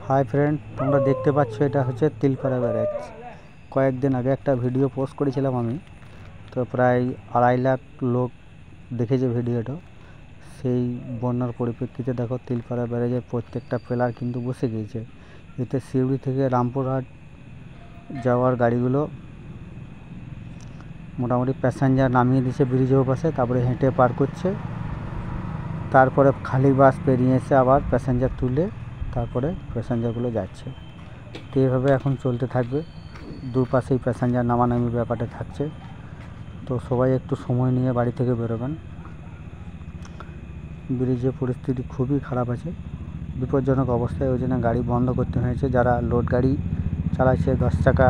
Hi friend, তোমরা দেখতে পাচ্ছ এটা হচ্ছে তিলপাড়া ব্যারেজ। কয়েকদিন আগে একটা ভিডিও পোস্ট করেছিলাম আমি, তো প্রায় 2.5 লাখ লোক দেখেছে ভিডিওটা। সেই বন্যার পরিপ্রেক্ষিতে দেখো তিলপাড়া ব্যারেজের প্রত্যেকটা পিলার কিন্তু বসে গিয়েছে। এতে সিউড়ি থেকে রামপুরহাট যাওয়ার গাড়িগুলো মোটামুটি প্যাসেঞ্জার নামিয়ে দিয়েছে ব্রিজের পাশে, তারপরে হেঁটে পার করছে, তারপরে খালি বাস পেরিয়ে এসে আবার প্যাসেঞ্জার তুলে তারপরে প্যাসেঞ্জারগুলো যাচ্ছে। তো এইভাবে এখন চলতে থাকবে, দুপাশেই প্যাসেঞ্জার নামানামি ব্যাপারটা থাকছে। তো সবাই একটু সময় নিয়ে বাড়ি থেকে বেরোবেন। ব্রিজের পরিস্থিতি খুবই খারাপ আছে, বিপজ্জনক অবস্থায়, ওই জন্য গাড়ি বন্ধ করতে হয়েছে। যারা লোড গাড়ি চালাচ্ছে 10 চাকা,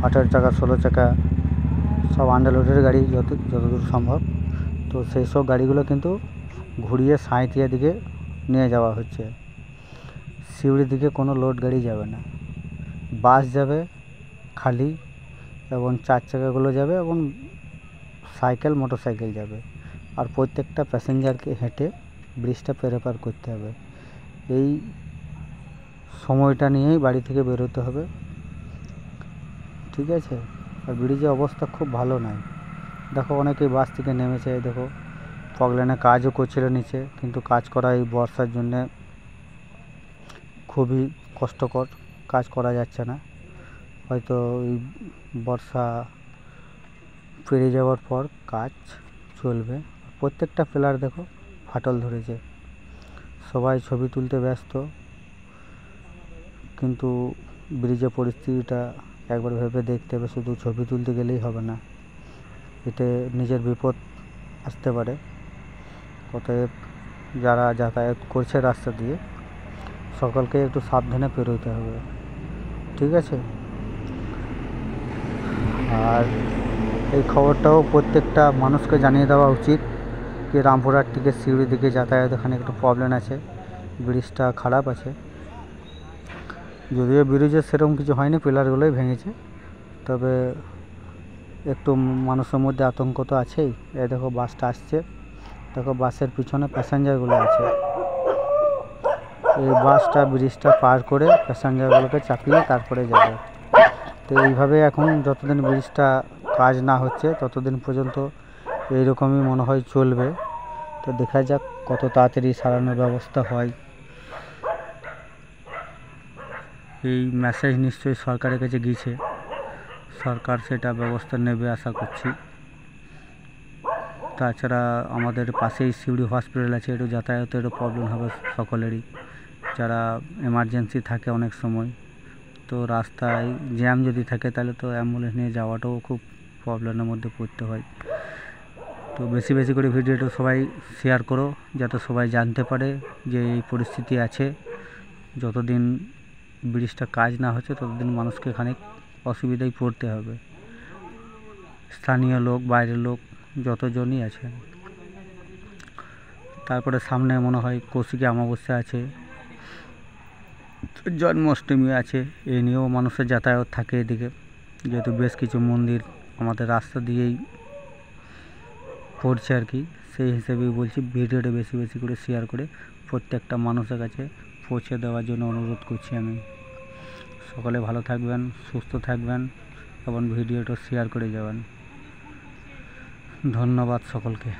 18 চাকা, 16 চাকা, সব আন্ডারলোডের গাড়ি যতদূর সম্ভব, তো সেই সব গাড়িগুলো কিন্তু ঘুরিয়ে সাঁইথিয়া দিকে নিয়ে যাওয়া হচ্ছে। সিউড়ির দিকে কোনো লোড গাড়ি যাবে না, বাস যাবে খালি, এবং 4 চাকাগুলো যাবে, এবং সাইকেল মোটরসাইকেল যাবে। আর প্রত্যেকটা প্যাসেঞ্জারকে হেঁটে ব্রিজটা পার করতে হবে। এই সময়টা নিয়েই বাড়ি থেকে বেরোতে হবে, ঠিক আছে? আর ব্রিজের অবস্থা খুব ভালো নয়। দেখো অনেকেই বাস থেকে নেমেছে, দেখো ফগলাইনে কাজও করছিল নিচে, কিন্তু কাজ করা এই বর্ষার জন্যে খুবই কষ্টকর, কাজ করা যাচ্ছে না। হয়তো এই বর্ষা পেরিয়ে যাওয়ার পর কাজ চলবে। প্রত্যেকটা পিলার দেখো ফাটল ধরেছে, সবাই ছবি তুলতে ব্যস্ত, কিন্তু ব্রিজের পরিস্থিতিটা একবার ভেবে দেখতে হবে। শুধু ছবি তুলতে গেলেই হবে না, এতে নিজের বিপদ আসতে পারে। অতএব যারা যাতায়াত করছে রাস্তা দিয়ে, সকলকে একটু সাবধানে পেরোতে হবে, ঠিক আছে? আর এই খবরটাও প্রত্যেকটা মানুষকে জানিয়ে দেওয়া উচিত যে রামপুরহাট থেকে সিউড়ির দিকে যাতায়াত এখানে একটু প্রবলেম আছে, ব্রিজটা খারাপ আছে। যদিও ব্রিজের সেরকম কিছু হয়নি, পিলারগুলোই ভেঙেছে, তবে একটু মানুষের মধ্যে আতঙ্ক তো আছেই। এই দেখো বাসটা আসছে, দেখো বাসের পিছনে প্যাসেঞ্জারগুলো আছে। এই বাসটা ব্রিজটা পার করে প্যাসেঞ্জারগুলোকে চাপিয়ে তারপরে যাবে। তো এইভাবে এখন যতদিন ব্রিজটা কাজ না হচ্ছে ততদিন পর্যন্ত এইরকমই মনে হয় চলবে। তো দেখা যাক কত তাড়াতাড়ি সারানোর ব্যবস্থা হয়। এই মেসেজ নিশ্চয়ই সরকারের কাছে গিয়েছে, সরকার সেটা ব্যবস্থা নেবে আশা করছি। তাছাড়া আমাদের পাশেই সিউড়ি হসপিটাল আছে, একটু যাতায়াতেরও প্রবলেম হবে সকলেরই, যারা এমার্জেন্সি থাকে অনেক সময়। তো রাস্তায় জ্যাম যদি থাকে তাহলে তো অ্যাম্বুলেন্স নিয়ে যাওয়াটাও খুব প্রবলেমের মধ্যে পড়তে হয়। তো বেশি বেশি করে ভিডিওটা সবাই শেয়ার করো, যাতে সবাই জানতে পারে যে এই পরিস্থিতি আছে। যতদিন ব্রিজটা কাজ না হচ্ছে ততদিন মানুষকে খানিক অসুবিধায় পড়তে হবে, স্থানীয় লোক, বাইরের লোক যতজনই আছে। তারপরে সামনে মনে হয় কৌশিকী অমাবস্যা আছে, জন্মাষ্টমী আছে, এই নিয়েও মানুষের যাতায়াত থাকে এদিকে, যেহেতু বেশ কিছু মন্দির আমাদের রাস্তা দিয়েই পড়ছে আর কি। সেই হিসেবেই বলছি ভিডিওটা বেশি বেশি করে শেয়ার করে প্রত্যেকটা মানুষের কাছে পৌঁছে দেওয়ার জন্য অনুরোধ করছি আমি। সকলে ভালো থাকবেন, সুস্থ থাকবেন, এবং ভিডিওটা শেয়ার করে যাবেন। ধন্যবাদ সকলকে।